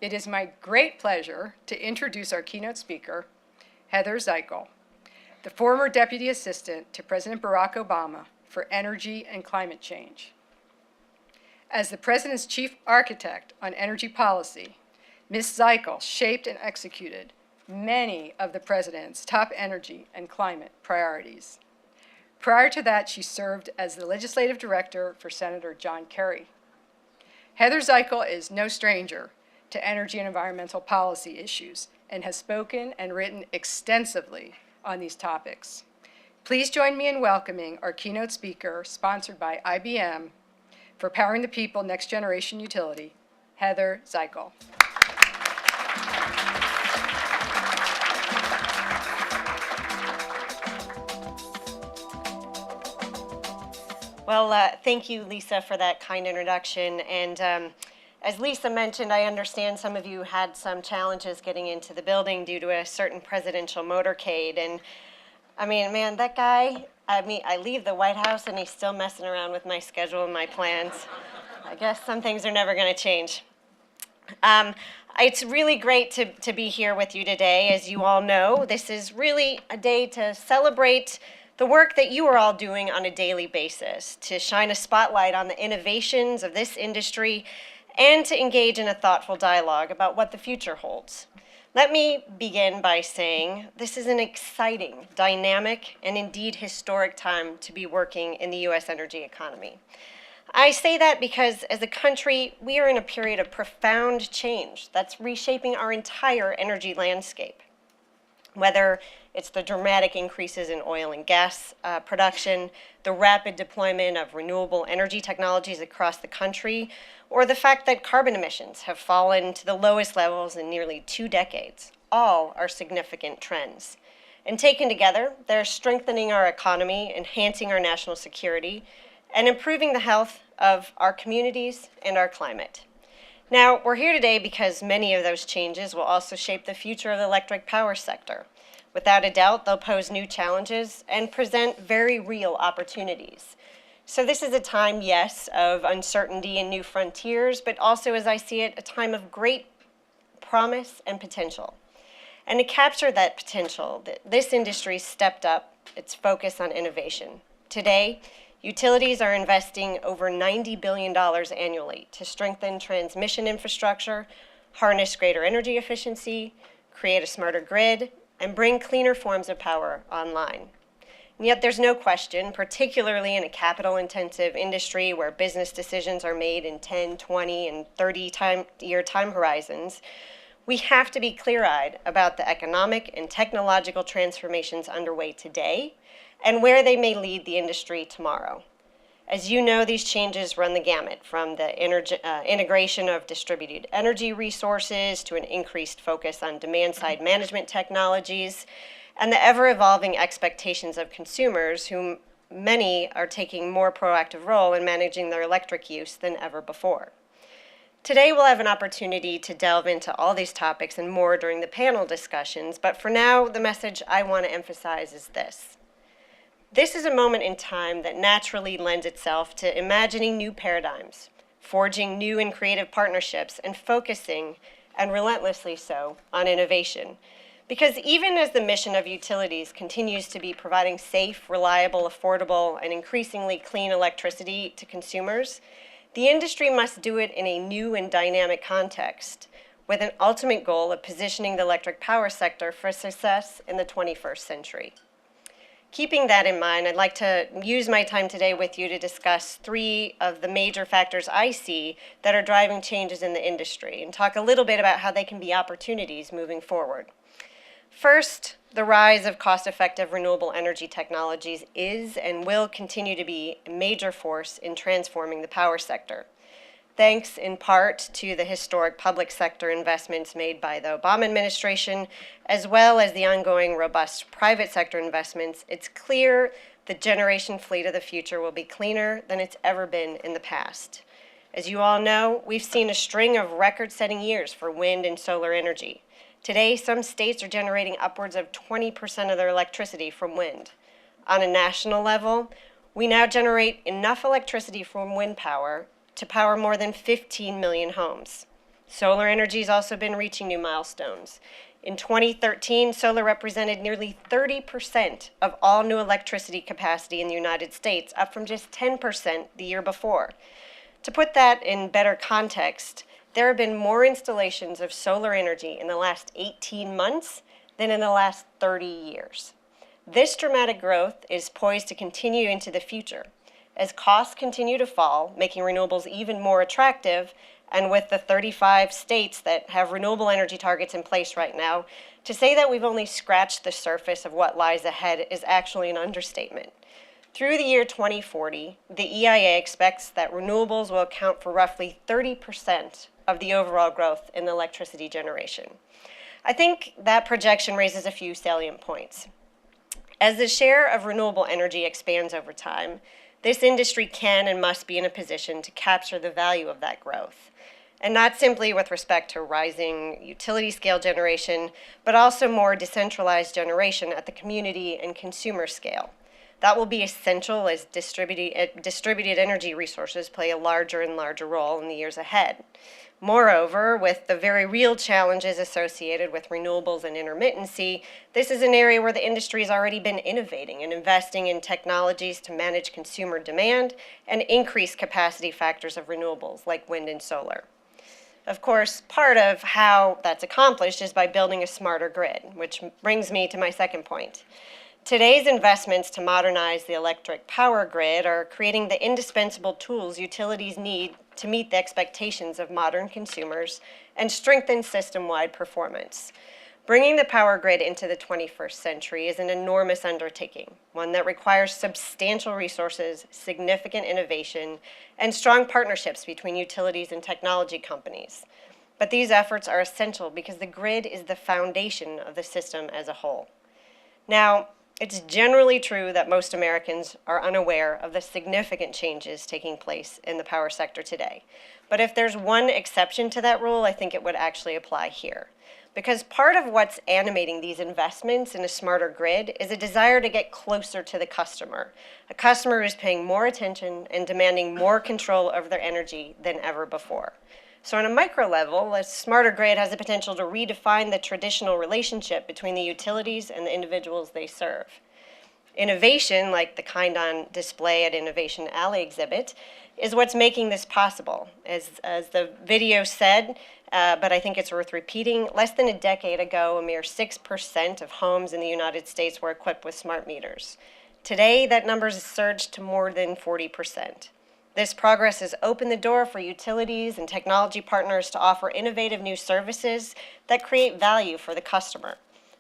It is my great pleasure to introduce our keynote speaker, Heather Zichal, the former Deputy Assistant to President Barack Obama for Energy and Climate Change. As the President's Chief Architect on Energy Policy, Ms. Zichal shaped and executed many of the President's top energy and climate priorities. Prior to that, she served as the Legislative Director for Senator John Kerry. Heather Zichal is no stranger to energy and environmental policy issues and has spoken and written extensively on these topics. Please join me in welcoming our keynote speaker, sponsored by IBM, for Powering the People Next Generation Utility, Heather Zichal. Well, thank you, Lisa, for that kind introduction. And as Lisa mentioned, I understand some of you had some challenges getting into the building due to a certain presidential motorcade. And I mean, man, that guy, I leave the White House and he's still messing around with my schedule and my plans. I guess some things are never going to change. It's really great to be here with you today. As you all know, this is really a day to celebrate the work that you are all doing on a daily basis, to shine a spotlight on the innovations of this industry and to engage in a thoughtful dialogue about what the future holds. Let me begin by saying this is an exciting, dynamic, and indeed historic time to be working in the U.S. energy economy. I say that because as a country, we are in a period of profound change that's reshaping our entire energy landscape. Whether it's the dramatic increases in oil and gas production, the rapid deployment of renewable energy technologies across the country, or the fact that carbon emissions have fallen to the lowest levels in nearly 2 decades, all are significant trends. And taken together, they're strengthening our economy, enhancing our national security, and improving the health of our communities and our climate. Now, we're here today because many of those changes will also shape the future of the electric power sector. Without a doubt, they'll pose new challenges and present very real opportunities. So this is a time, yes, of uncertainty and new frontiers, but also, as I see it, a time of great promise and potential. And to capture that potential, this industry stepped up its focus on innovation. Today, utilities are investing over $90 billion annually to strengthen transmission infrastructure, harness greater energy efficiency, create a smarter grid, and bring cleaner forms of power online. And yet there's no question, particularly in a capital-intensive industry where business decisions are made in 10, 20, and 30-year time horizons, we have to be clear-eyed about the economic and technological transformations underway today and where they may lead the industry tomorrow. As you know, these changes run the gamut from the integration of distributed energy resources to an increased focus on demand-side management technologies and the ever-evolving expectations of consumers, whom many are taking more proactive role in managing their electric use than ever before. Today, we'll have an opportunity to delve into all these topics and more during the panel discussions, but for now, the message I want to emphasize is this. This is a moment in time that naturally lends itself to imagining new paradigms, forging new and creative partnerships, and focusing, and relentlessly so, on innovation. Because even as the mission of utilities continues to be providing safe, reliable, affordable, and increasingly clean electricity to consumers, the industry must do it in a new and dynamic context, with an ultimate goal of positioning the electric power sector for success in the 21st century. Keeping that in mind, I'd like to use my time today with you to discuss 3 of the major factors I see that are driving changes in the industry and talk a little bit about how they can be opportunities moving forward. First, the rise of cost-effective renewable energy technologies is and will continue to be a major force in transforming the power sector. Thanks in part to the historic public sector investments made by the Obama administration, as well as the ongoing robust private sector investments, it's clear the generation fleet of the future will be cleaner than it's ever been in the past. As you all know, we've seen a string of record-setting years for wind and solar energy. Today, some states are generating upwards of 20% of their electricity from wind. On a national level, we now generate enough electricity from wind power to power more than 15 million homes. Solar energy has also been reaching new milestones. In 2013, solar represented nearly 30% of all new electricity capacity in the United States, up from just 10% the year before. To put that in better context, there have been more installations of solar energy in the last 18 months than in the last 30 years. This dramatic growth is poised to continue into the future as costs continue to fall, making renewables even more attractive, and with the 35 states that have renewable energy targets in place right now, to say that we've only scratched the surface of what lies ahead is actually an understatement. Through the year 2040, the EIA expects that renewables will account for roughly 30% of the overall growth in electricity generation. I think that projection raises a few salient points. As the share of renewable energy expands over time, this industry can and must be in a position to capture the value of that growth. And not simply with respect to rising utility scale generation, but also more decentralized generation at the community and consumer scale. That will be essential as distributed energy resources play a larger and larger role in the years ahead. Moreover, with the very real challenges associated with renewables and intermittency, this is an area where the industry has already been innovating and investing in technologies to manage consumer demand and increase capacity factors of renewables like wind and solar. Of course, part of how that's accomplished is by building a smarter grid, which brings me to my second point. Today's investments to modernize the electric power grid are creating the indispensable tools utilities need to meet the expectations of modern consumers and strengthen system-wide performance. Bringing the power grid into the 21st century is an enormous undertaking, one that requires substantial resources, significant innovation, and strong partnerships between utilities and technology companies. But these efforts are essential because the grid is the foundation of the system as a whole. Now, it's generally true that most Americans are unaware of the significant changes taking place in the power sector today. But if there's one exception to that rule, I think it would actually apply here. Because part of what's animating these investments in a smarter grid is a desire to get closer to the customer. A customer who's paying more attention and demanding more control over their energy than ever before. So on a micro level, a smarter grid has the potential to redefine the traditional relationship between the utilities and the individuals they serve. Innovation, like the kind on display at Innovation Alley exhibit, is what's making this possible. As the video said, but I think it's worth repeating, less than a decade ago, a mere 6% of homes in the United States were equipped with smart meters. Today, that number has surged to more than 40%. This progress has opened the door for utilities and technology partners to offer innovative new services that create value for the customer,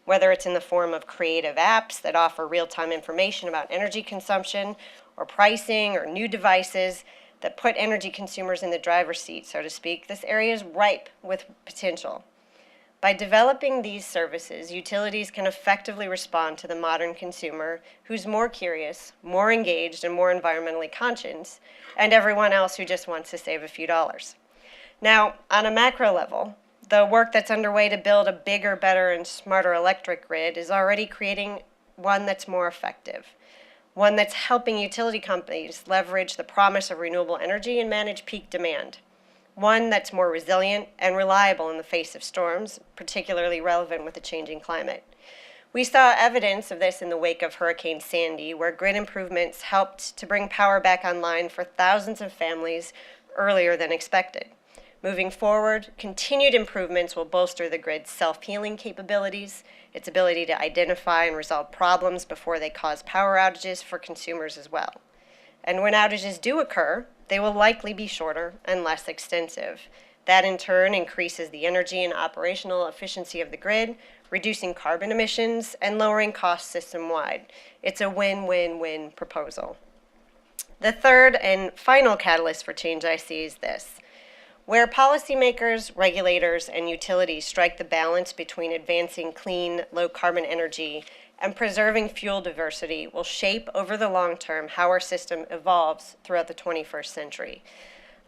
whether it's in the form of creative apps that offer real-time information about energy consumption or pricing or new devices that put energy consumers in the driver's seat, so to speak. This area is ripe with potential. By developing these services, utilities can effectively respond to the modern consumer who's more curious, more engaged, and more environmentally conscious, and everyone else who just wants to save a few dollars. Now, on a macro level, the work that's underway to build a bigger, better, and smarter electric grid is already creating one that's more effective, one that's helping utility companies leverage the promise of renewable energy and manage peak demand, one that's more resilient and reliable in the face of storms, particularly relevant with the changing climate. We saw evidence of this in the wake of Hurricane Sandy, where grid improvements helped to bring power back online for thousands of families earlier than expected. Moving forward, continued improvements will bolster the grid's self-healing capabilities, its ability to identify and resolve problems before they cause power outages for consumers as well. And when outages do occur, they will likely be shorter and less extensive. That in turn increases the energy and operational efficiency of the grid, reducing carbon emissions and lowering costs system-wide. It's a win-win-win proposal. The third and final catalyst for change I see is this. Where policymakers, regulators, and utilities strike the balance between advancing clean, low-carbon energy and preserving fuel diversity will shape over the long term how our system evolves throughout the 21st century.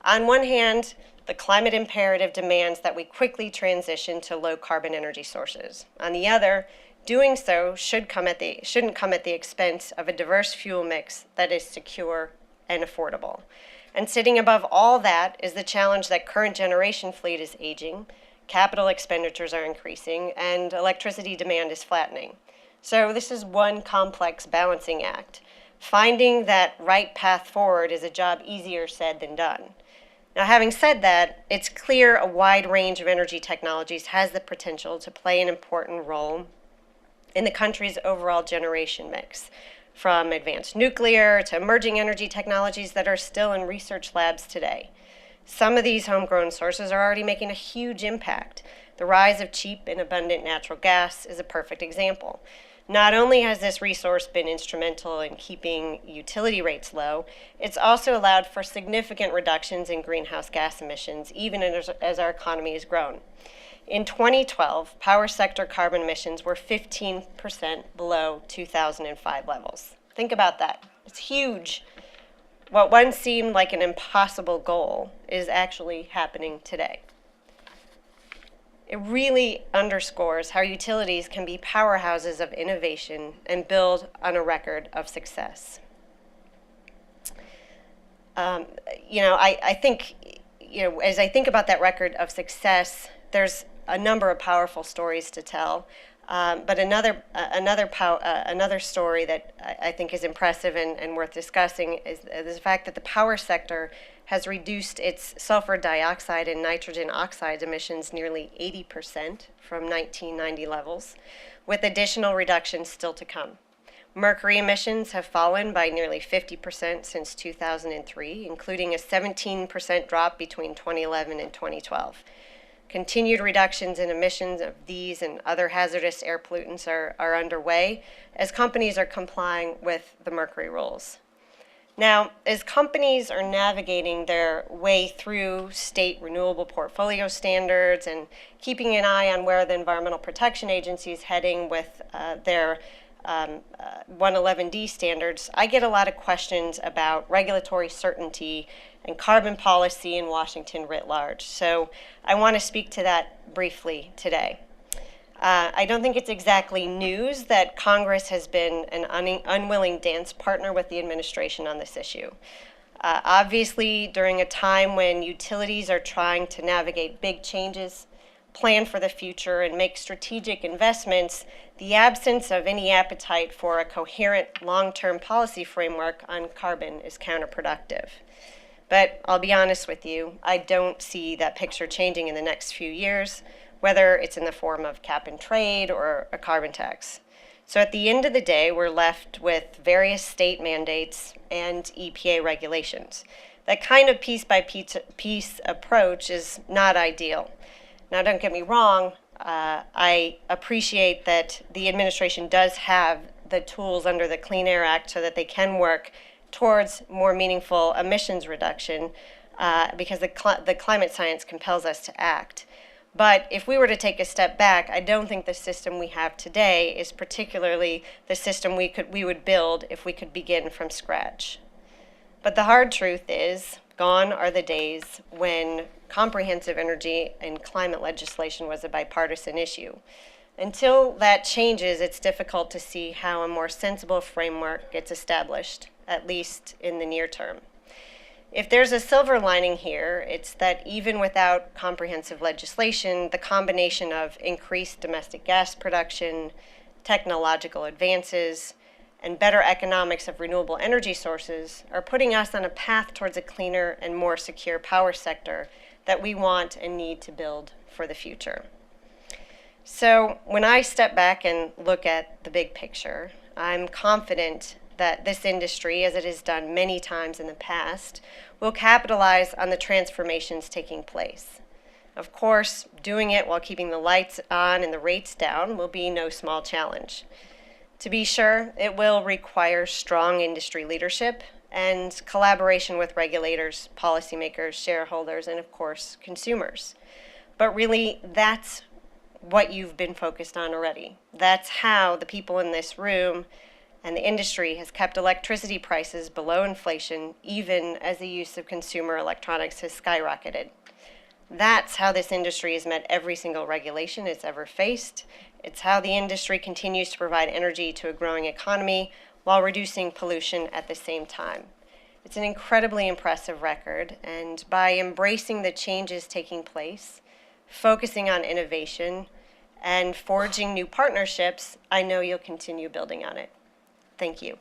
On one hand, the climate imperative demands that we quickly transition to low-carbon energy sources. On the other, doing so shouldn't come at the expense of a diverse fuel mix that is secure and affordable. And sitting above all that is the challenge that current generation fleet is aging, capital expenditures are increasing, and electricity demand is flattening. So this is one complex balancing act. Finding that right path forward is a job easier said than done. Now, having said that, it's clear a wide range of energy technologies has the potential to play an important role in the country's overall generation mix, from advanced nuclear to emerging energy technologies that are still in research labs today. Some of these homegrown sources are already making a huge impact. The rise of cheap and abundant natural gas is a perfect example. Not only has this resource been instrumental in keeping utility rates low, it's also allowed for significant reductions in greenhouse gas emissions, even as our economy has grown. In 2012, power sector carbon emissions were 15% below 2005 levels. Think about that. It's huge. What once seemed like an impossible goal is actually happening today. It really underscores how utilities can be powerhouses of innovation and build on a record of success. I think, as I think about that record of success, there's a number of powerful stories to tell. But another story that I think is impressive and worth discussing is the fact that the power sector has reduced its sulfur dioxide and nitrogen oxide emissions nearly 80% from 1990 levels, with additional reductions still to come. Mercury emissions have fallen by nearly 50% since 2003, including a 17% drop between 2011 and 2012. Continued reductions in emissions of these and other hazardous air pollutants are underway as companies are complying with the mercury rules. Now, as companies are navigating their way through state renewable portfolio standards and keeping an eye on where the Environmental Protection Agency is heading with their 111D standards, I get a lot of questions about regulatory certainty and carbon policy in Washington writ large. So I want to speak to that briefly today. I don't think it's exactly news that Congress has been an unwilling dance partner with the administration on this issue. Obviously, during a time when utilities are trying to navigate big changes, plan for the future, and make strategic investments, the absence of any appetite for a coherent long-term policy framework on carbon is counterproductive. But I'll be honest with you, I don't see that picture changing in the next few years, whether it's in the form of cap and trade or a carbon tax. So at the end of the day, we're left with various state mandates and EPA regulations. That kind of piece-by-piece approach is not ideal. Now, don't get me wrong, I appreciate that the administration does have the tools under the Clean Air Act so that they can work towards more meaningful emissions reduction because the climate science compels us to act. But if we were to take a step back, I don't think the system we have today is particularly the system we would build if we could begin from scratch. But the hard truth is, gone are the days when comprehensive energy and climate legislation was a bipartisan issue. Until that changes, it's difficult to see how a more sensible framework gets established, at least in the near term. If there's a silver lining here, it's that even without comprehensive legislation, the combination of increased domestic gas production, technological advances, and better economics of renewable energy sources are putting us on a path towards a cleaner and more secure power sector that we want and need to build for the future. So when I step back and look at the big picture, I'm confident that this industry, as it has done many times in the past, will capitalize on the transformations taking place. Of course, doing it while keeping the lights on and the rates down will be no small challenge. To be sure, it will require strong industry leadership and collaboration with regulators, policymakers, shareholders, and of course, consumers. But really, that's what you've been focused on already. That's how the people in this room and the industry has kept electricity prices below inflation, even as the use of consumer electronics has skyrocketed. That's how this industry has met every single regulation it's ever faced. It's how the industry continues to provide energy to a growing economy while reducing pollution at the same time. It's an incredibly impressive record, and by embracing the changes taking place, focusing on innovation, and forging new partnerships, I know you'll continue building on it. Thank you.